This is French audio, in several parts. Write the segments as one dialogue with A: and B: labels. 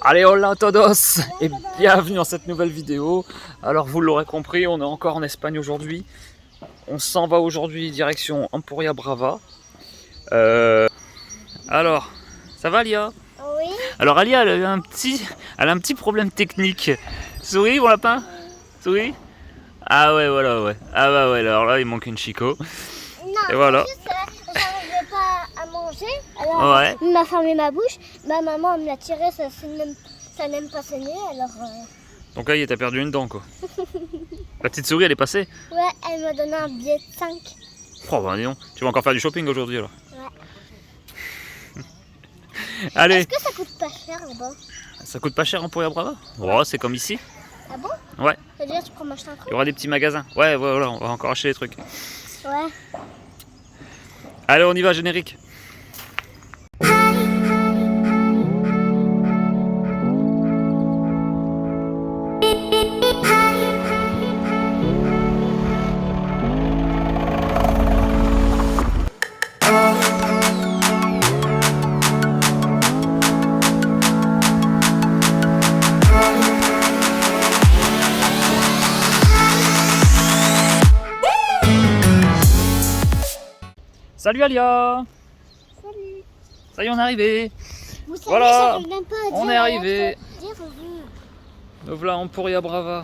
A: Allez, hola a todos et bienvenue dans cette nouvelle vidéo. Alors vous l'aurez compris, on est encore en Espagne aujourd'hui. On s'en va aujourd'hui direction Empuria Brava. Alors, ça va Alia?
B: Oui.
A: Alors Alia, elle a un petit problème technique. Souris mon lapin? Souris? Ah ouais, voilà, ouais. Ah bah ouais, alors là il manque une chico.
B: Non,
A: Et voilà.
B: juste, j'arrivais pas à manger. Alors,
A: Ouais.
B: il m'a fermé ma bouche. Ma maman me l'a tiré, ça n'aime pas saigner. Alors,
A: Donc là, t'as perdu une dent quoi. La petite souris elle est passée?
B: ouais, elle m'a donné un billet de 5.
A: Oh bah dis donc, tu vas encore faire du shopping aujourd'hui alors.
B: Ouais.
A: Allez.
B: Est-ce que ça coûte pas cher là-bas?
A: Ça coûte pas cher Empuria Brava? Oh, c'est comme ici.
B: Ah bon?
A: Ouais.
B: C'est-à-dire, tu peux m'acheter un
A: Il
B: truc?
A: y aura des petits magasins. Ouais, voilà, on va encore acheter des trucs.
B: Ouais.
A: Allez, on y va, générique. Salut Alia!
B: Salut.
A: Ça y est, on est arrivé.
B: Vous savez,
A: Voilà,
B: j'arrive même pas à dire
A: on est
B: la
A: arrivé.
B: lettre. Dire,
A: Nous voilà Empuria Brava.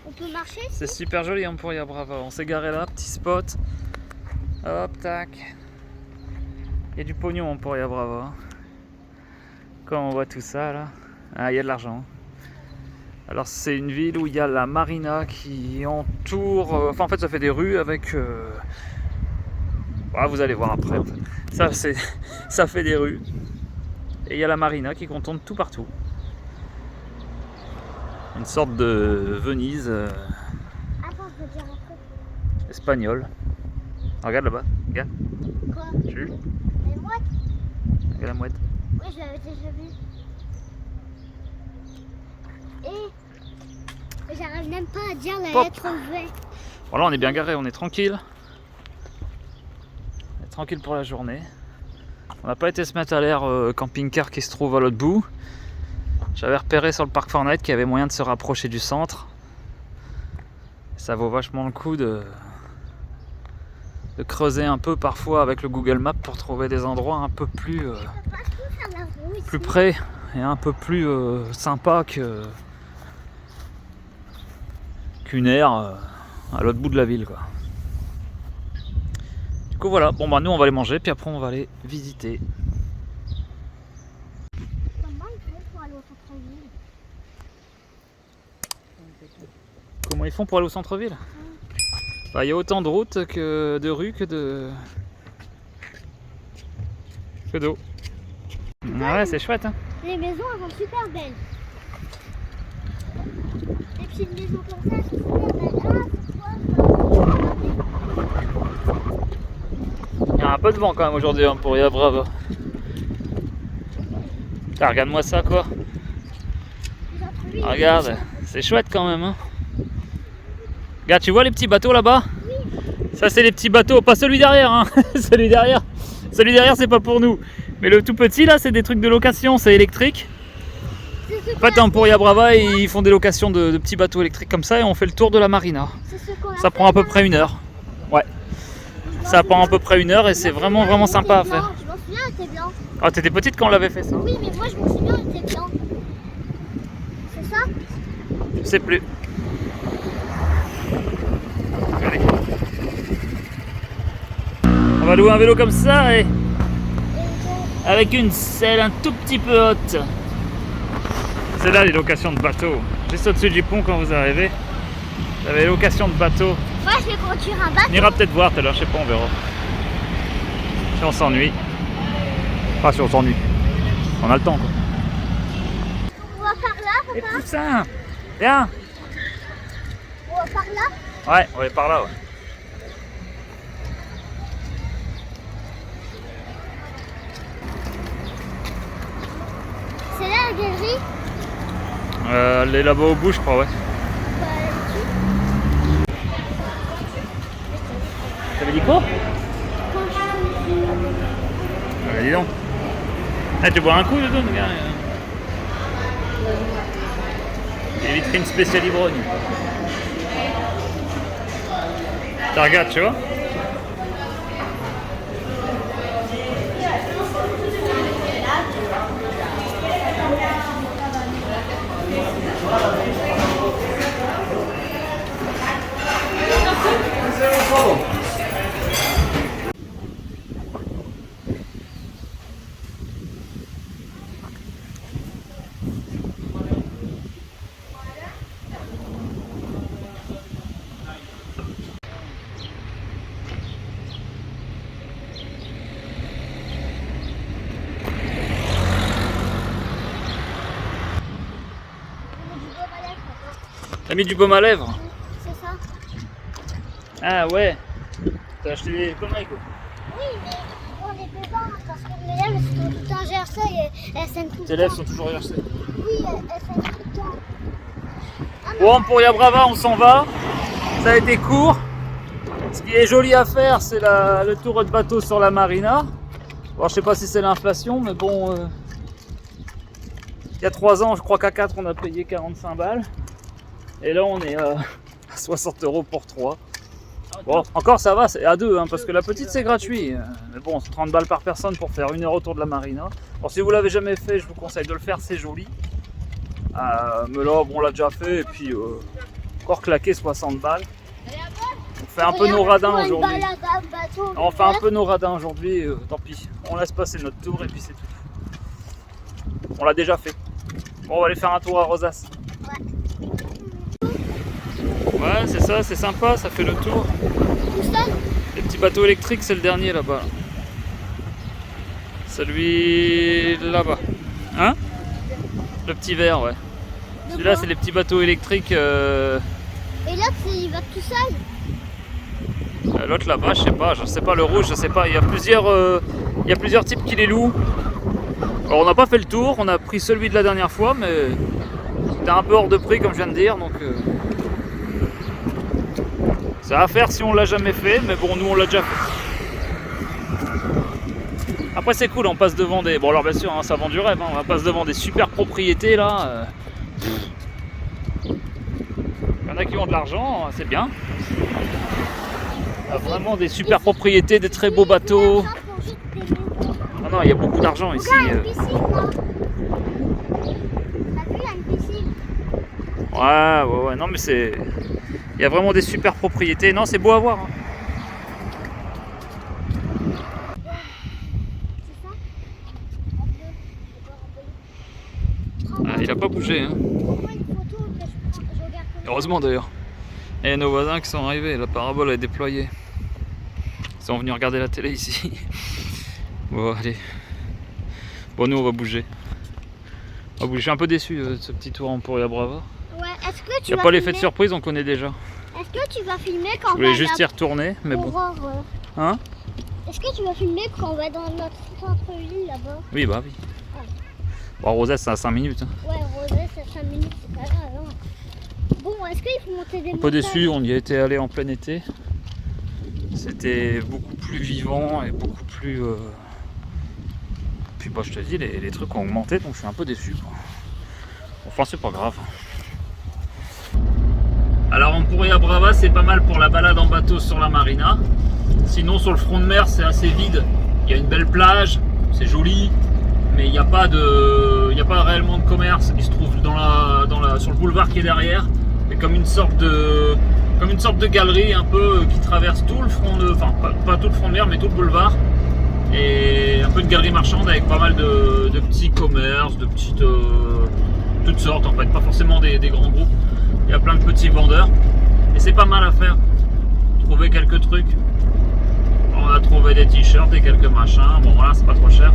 B: on peut marcher?
A: C'est super joli Empuria Brava. On s'est garé là, petit spot. Hop, tac. Il y a du pognon Empuria Brava. Quand on voit tout ça là. Ah, il y a de l'argent. Alors c'est une ville où il y a la marina qui entoure. Enfin en fait ça fait des rues avec. Ah, vous allez voir après. En fait. Ça fait des rues. Et il y a la marina qui contourne tout partout. Une sorte de Venise
B: Attends, je veux dire un truc.
A: espagnole. Regarde là-bas, regarde.
B: Quoi?
A: Tu vois?
B: Les mouettes?
A: Regarde la mouette.
B: Oui, je l'avais déjà vu. Et j'arrive même pas à dire la
A: Pop.
B: lettre V.
A: Voilà, on est bien garé, on est tranquille. On est tranquille pour la journée. On n'a pas été se mettre à l'air camping-car qui se trouve à l'autre bout. J'avais repéré sur le parc Fortnite qu'il y avait moyen de se rapprocher du centre. Ça vaut vachement le coup de creuser un peu parfois avec le Google Maps pour trouver des endroits un peu plus, plus près et un peu plus sympa qu'une aire à l'autre bout de la ville quoi. Du coup voilà, bon bah nous on va aller manger puis après on va aller visiter.
B: Comment ils font pour aller au centre-ville?
A: Comment ils font pour aller au centre-ville? Bah, il y a autant de routes que de rues que d'eau. Ah ouais, c'est chouette hein.
B: Les maisons, elles sont super belles. Les petites maisons comme ça, elles sont super belles.
A: Il y a un peu de vent quand même aujourd'hui hein, pour Empuria Brava. Ah, regarde-moi ça quoi. Ah, regarde, c'est chouette quand même hein. Regarde, tu vois les petits bateaux là-bas? Ça c'est les petits bateaux, pas celui derrière hein. Celui derrière c'est pas pour nous. Mais le tout petit là c'est des trucs de location, c'est électrique. En fait Empuria Brava ils font des locations de petits bateaux électriques comme ça et on fait le tour de la marina. Ça prend à peu près 1 heure. Ouais. Ça prend à peu près 1 heure et c'est vraiment sympa à faire.
B: Je m'en souviens, elle était blanc.
A: Ah, t'étais petite quand on l'avait fait ça?
B: Oui, mais moi je m'en souviens, elle était blanc. C'est ça?
A: Je sais plus. Allez. On va louer un vélo comme ça et avec une selle un tout petit peu haute. C'est là les locations de bateaux. Juste au-dessus du pont quand vous arrivez. Vous avez les locations de bateaux.
B: Moi je vais conduire un bateau.
A: On ira peut-être voir tout à l'heure, je sais pas, on verra. Si on s'ennuie. Enfin si on s'ennuie. On a le temps quoi.
B: On va par là,
A: Et
B: papa?
A: poussin, viens.
B: On va par là?
A: Ouais, on va par là ouais.
B: C'est là la galerie?
A: Elle est là-bas au bout je crois ouais.
B: Bah,
A: T'avais dit quoi? Dis donc. Ah, tu bois un coup de tout, regarde. pris une spéciale ivrogne. Tu regardes, tu vois? T'as mis du baume à lèvres?
B: C'est ça.
A: Ah ouais. T'as acheté des conneries quoi.
B: Oui, mais on les peut pas parce que mes lèvres sont tout le temps gercées et elles saignent tout le temps.
A: Tes lèvres sont toujours gercées.
B: Oui, elles saignent tout le temps.
A: Bon, pour Yabrava, on s'en va. Ça a été court. Ce qui est joli à faire, c'est le tour de bateau sur la marina. Bon, je sais pas si c'est l'inflation, mais bon. Il y a 3 ans, je crois qu'à 4, on a payé 45 balles. Et là, on est à 60 € pour 3. Bon, encore ça va, c'est à 2, hein, parce que la petite c'est gratuit. Mais bon, c'est 30 balles par personne pour faire 1 heure autour de la marina. Alors, si vous l'avez jamais fait, je vous conseille de le faire, c'est joli. Mais là, bon, on l'a déjà fait, et puis encore claqué 60 balles. On fait un peu nos radins aujourd'hui. On fait un peu nos radins aujourd'hui, tant pis. On laisse passer notre tour, et puis c'est tout. On l'a déjà fait. Bon, on va aller faire un tour à Rosas. Ouais, c'est ça, c'est sympa, ça fait le tour. Les petits bateaux électriques, c'est le dernier là-bas. Celui là-bas. Hein? Le petit vert, ouais. Celui-là, c'est les petits bateaux électriques.
B: Et l'autre, il va tout seul.
A: L'autre là-bas, je sais pas, le rouge, je sais pas. Il y a plusieurs types qui les louent. Alors, on n'a pas fait le tour, on a pris celui de la dernière fois, mais c'était un peu hors de prix, comme je viens de dire, donc. Ça à faire si on l'a jamais fait, mais bon, nous on l'a déjà fait. Après c'est cool, on passe devant des... Bon alors bien sûr, hein, ça vend du rêve, hein, on passe devant des super propriétés là. Il y en a qui ont de l'argent, c'est bien. Il y a vraiment des super propriétés, des très beaux bateaux. Ah non, il y a beaucoup d'argent ici. Ouais, non mais c'est... Il y a vraiment des super propriétés. Non, c'est beau à voir. Hein. Ah, il a pas bougé. Hein. Heureusement d'ailleurs. Et nos voisins qui sont arrivés, la parabole est déployée. Ils sont venus regarder la télé ici. Bon, allez. Bon, nous on va bouger. Je suis un peu déçu de ce petit tour en Empuriabrava.
B: Ouais, est-ce que tu
A: Il n'y a pas l'effet de surprise, on connaît déjà.
B: Est-ce que tu vas filmer quand
A: Je voulais juste y retourner, mais bon. Hein?
B: Est-ce que tu vas filmer quand on va dans notre centre-ville là-bas?
A: Oui, bah oui.
B: Ouais.
A: Bon, Rosas, c'est à 5 minutes. Hein.
B: Ouais, Rosas, c'est à 5 minutes, c'est pas grave. Hein. Bon, est-ce qu'il faut monter des montagnes?
A: Un peu déçu, on y a été allé en plein été. C'était beaucoup plus vivant et beaucoup plus... Puis bah, je te dis, les trucs ont augmenté, donc je suis un peu déçu. Quoi. Enfin, c'est pas grave. Alors Empuriabrava, c'est pas mal pour la balade en bateau sur la marina. Sinon sur le front de mer, c'est assez vide. Il y a une belle plage, c'est joli, mais il n'y a pas réellement de commerce. Il se trouve sur le boulevard qui est derrière. C'est comme une sorte de galerie un peu qui traverse tout le front de... Enfin pas tout le front de mer, mais tout le boulevard. Et un peu de galerie marchande avec pas mal de petits commerces, de petites... toutes sortes en fait, pas forcément des grands groupes. Il y a plein de petits vendeurs et c'est pas mal à faire. Trouver quelques trucs. On a trouvé des t-shirts et quelques machins. Bon voilà, c'est pas trop cher.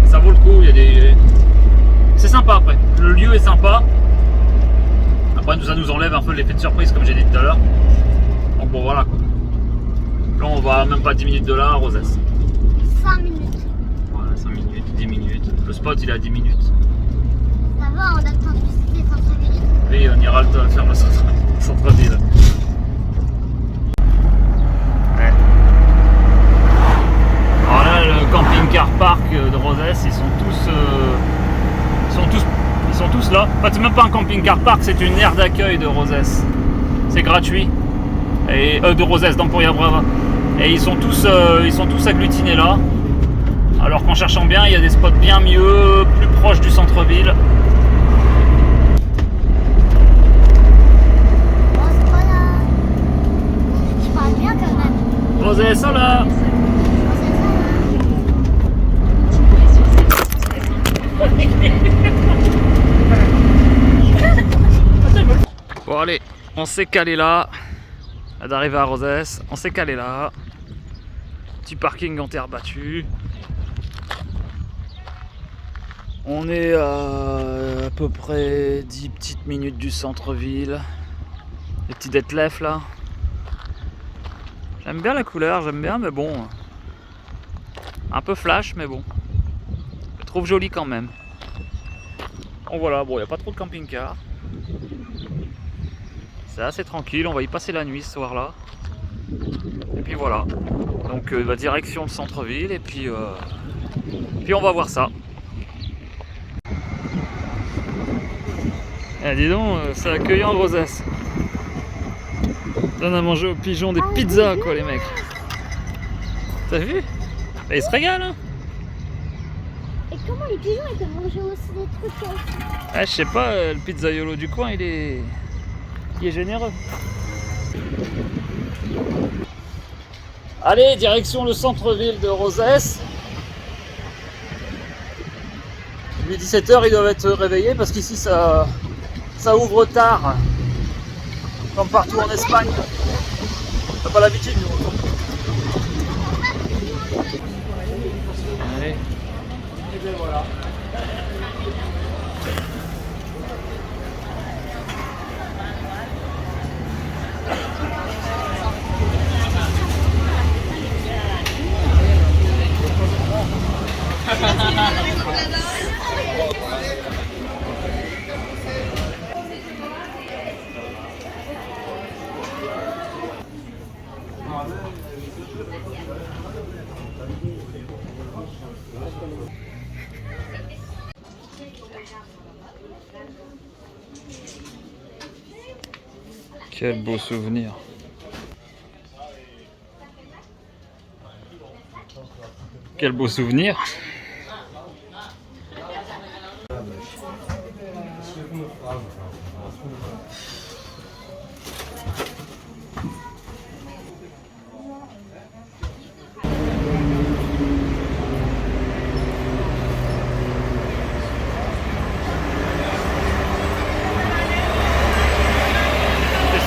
A: Ça vaut le coup. Il y a des... C'est sympa après. Le lieu est sympa. Après ça nous enlève un peu l'effet de surprise comme j'ai dit tout à l'heure. Donc bon voilà quoi. Là on va même pas 10 minutes de là à Rosas.
B: 5 minutes.
A: Voilà, 5 minutes, 10 minutes. Le spot il est à 10 minutes.
B: Ça va, on a le temps de visiter 5 minutes.
A: Oui, on ira faire le centre-ville. Ouais. Alors là, le camping-car park de Rosas, ils sont tous tous là. En fait, c'est même pas un camping-car park, c'est une aire d'accueil de Rosès. C'est gratuit. Et, de Rosès, d'Emporia Brava. Et ils sont tous agglutinés là. Alors qu'en cherchant bien, il y a des spots bien mieux, plus proches du centre-ville.
B: Oh, c'est pas là. Je parle bien quand même.
A: Rosès, ça là. Bon allez, on s'est calé là. D'arriver à Rosès, on s'est calé là. Petit parking en terre battue. On est à peu près 10 petites minutes du centre-ville. Les petits Detlef là. J'aime bien la couleur, j'aime bien, mais bon. Un peu flash, mais bon. Je le trouve joli quand même. Bon voilà, bon, il n'y a pas trop de camping-car. C'est assez tranquille, on va y passer la nuit ce soir là. Et puis voilà. Donc direction le centre-ville et puis on va voir ça. Eh, dis donc, c'est accueillant Rosès. Donne à manger aux pigeons des pizzas quoi les mecs. T'as vu? Et ils se régalent hein.
B: Et comment les pigeons ils peuvent manger aussi des trucs comme ça?
A: Ah, je sais pas, le pizzaiolo du coin il est généreux. Allez, direction le centre-ville de Rosès. Il est 17h, ils doivent être réveillés parce qu'ici ça ouvre tard. Comme partout en Espagne. T'as pas l'habitude nous. Allez. Et bien voilà. Quel beau souvenir. Quel beau souvenir.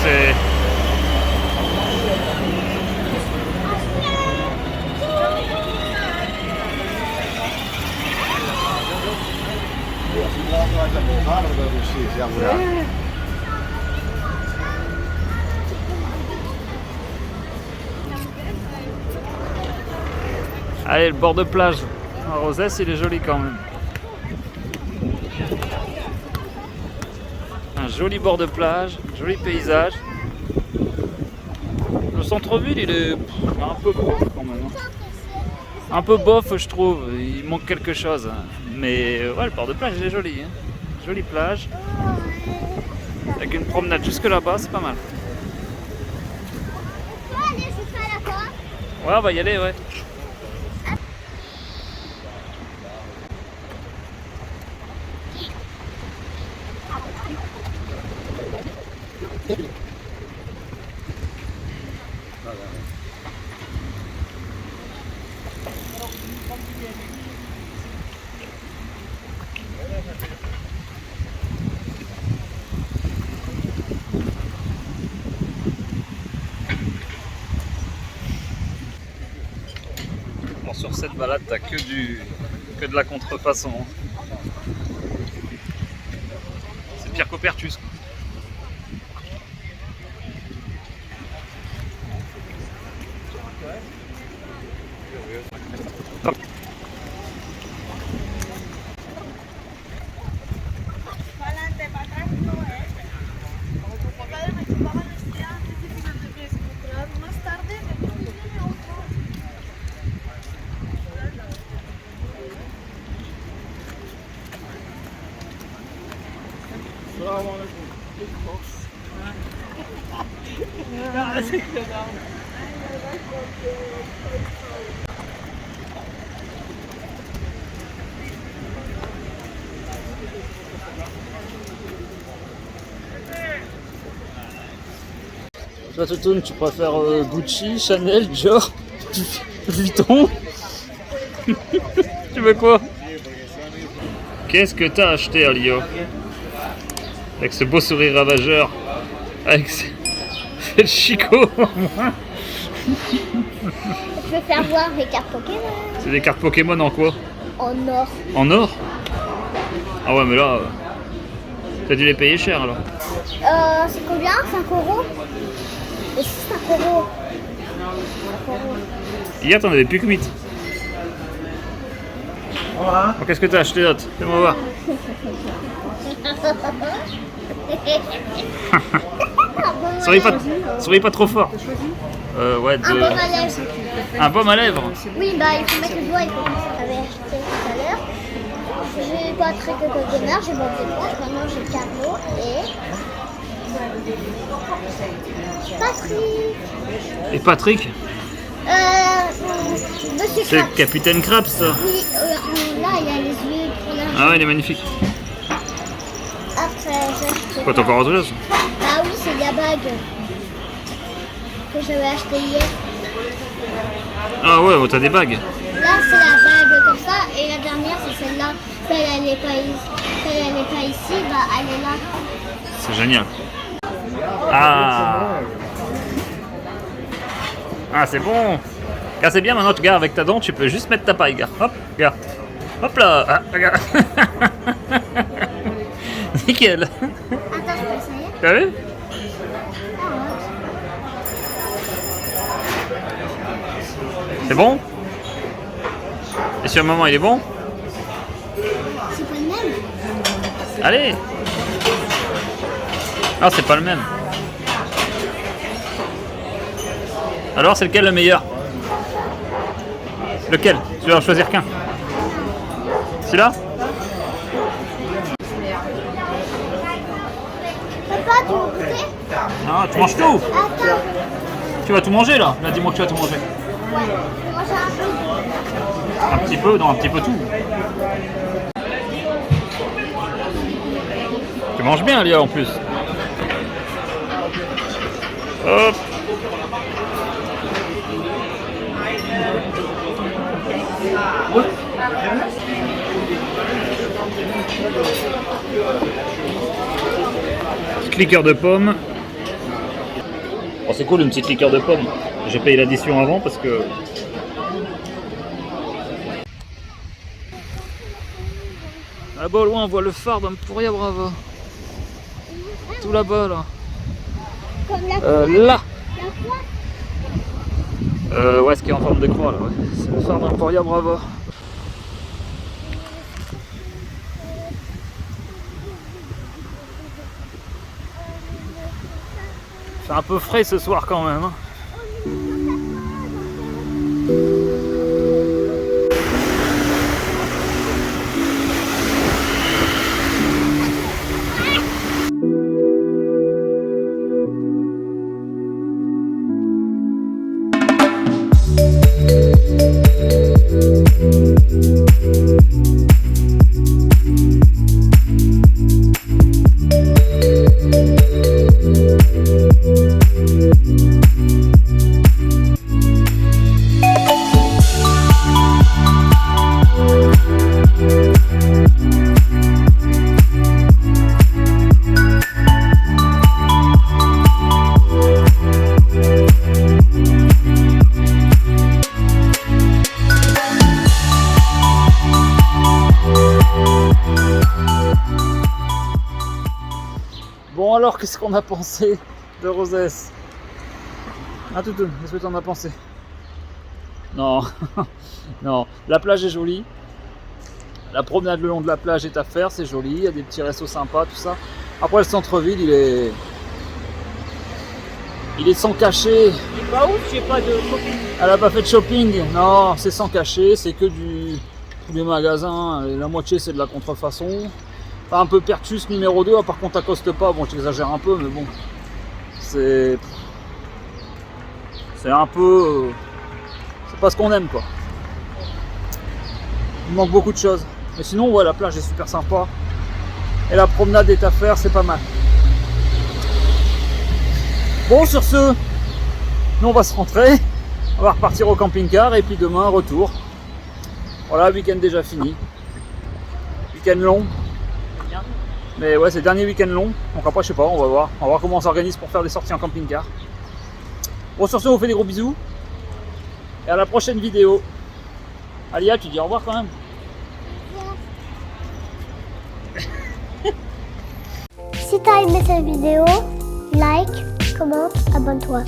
A: C'est allez, le bord de plage à Rosès, il est joli quand même. Un joli bord de plage, joli paysage. Le centre-ville, il est un peu bof quand même. Un peu bof, je trouve. Il manque quelque chose. Mais ouais, le bord de plage, il est joli. Hein. Jolie plage. Avec une promenade jusque là-bas, c'est pas mal.
B: On peut aller jusqu'à là-bas?
A: Ouais, on va y aller, ouais. Bon, sur cette balade, t'as que de la contrefaçon. C'est pire qu'Opertus. Toi, Totoun, tu préfères Gucci, Chanel, Dior, Vuitton? Tu veux quoi? Qu'est-ce que t'as acheté, Alio? Avec ce beau sourire ravageur. Avec ce chicot.
B: Je peux faire voir les cartes Pokémon.
A: C'est des cartes Pokémon en quoi?
B: En or.
A: En or? Ah ouais, mais là, t'as dû les payer cher alors.
B: C'est combien? 5 euros? Et si 5 euros?
A: Hier, t'en avais plus que 8.
C: Voilà.
A: Bon, qu'est-ce que t'as acheté d'autre? Fais-moi voir. Souris pas trop fort. Ouais,
B: Un baume à lèvres.
A: Un baume à lèvres.
B: Oui, bah il faut mettre le doigt et comme j'avais acheté tout à l'heure. J'ai pas très que de mer, j'ai mangé le poche, maintenant j'ai Carlo et Patrick.
A: Et Patrick?
B: Monsieur
A: C'est le
B: Krabs.
A: capitaine Krabs, ça.
B: Oui, là il a les yeux pour la...
A: Ah ouais, il est magnifique.
B: Après, j'ai acheté...
A: Quoi, t'as encore autre chose?
B: Ah oui, c'est la bague que j'avais acheté hier.
A: Ah ouais, oh, t'as des bagues.
B: Là, c'est la bague comme ça, et la dernière, c'est celle-là. Si elle n'est pas ici, bah elle est là.
A: C'est génial. Ah. Ah, c'est bon. Car c'est bien maintenant, regarde, avec ta dent, tu peux juste mettre ta paille, gars. Hop, regarde. Hop là. Ah, regarde. Nickel.
B: Attends, je peux essayer.
A: T'as vu?
B: Ah ouais.
A: C'est bon? Et sur le moment, il est bon?
B: C'est pas le même.
A: Allez. Ah, c'est pas le même. Alors, c'est lequel le meilleur? Lequel? Tu vas en choisir qu'un. Celui-là?
B: Papa, tu veux goûter?
A: Ah, tu manges tout?
B: Attends.
A: Tu vas tout manger là? Là, dis-moi que tu vas tout manger.
B: Ouais, je vais manger un peu.
A: Un petit peu, non, un petit peu tout. Tu manges bien, Lia, en plus. Hop. Petite liqueur de pomme. Oh, c'est cool une petite liqueur de pomme. J'ai payé l'addition avant parce que... Là-bas au loin on voit le phare d'Emporia Brava. Tout là-bas là.
B: Comme la
A: Là.
B: la croix.
A: Ouais, ce qui est en forme de croix là, ouais. C'est le phare d'Emporia Brava. C'est un peu frais ce soir quand même. Hein. Bon alors, qu'est-ce qu'on a pensé de Rosès? Ah Toutoun, qu'est-ce que tu en as pensé? Non, non, la plage est jolie. La promenade le long de la plage est à faire, c'est joli, il y a des petits restos sympas, tout ça. Après le centre-ville, il est sans cachet.
C: Il va où? J'ai pas de shopping.
A: Elle a pas fait de shopping, non, c'est sans cachet, c'est que tous les magasins, et la moitié c'est de la contrefaçon. T'as un peu Pertus numéro 2, par contre t'accostes pas, bon j'exagère un peu mais bon. C'est un peu... c'est pas ce qu'on aime quoi. Il manque beaucoup de choses. Mais sinon ouais, la plage est super sympa. Et la promenade est à faire, c'est pas mal. Bon sur ce, nous on va se rentrer. On va repartir au camping-car et puis demain retour. Voilà, week-end déjà fini. Week-end long. Mais ouais, c'est le dernier week-end long. Donc après, je sais pas, on va voir. On va voir comment on s'organise pour faire des sorties en camping-car. Bon, sur ce, on vous fait des gros bisous. Et à la prochaine vidéo. Alia, tu dis au revoir quand même.
B: Si t'as aimé cette vidéo, like, commente, abonne-toi.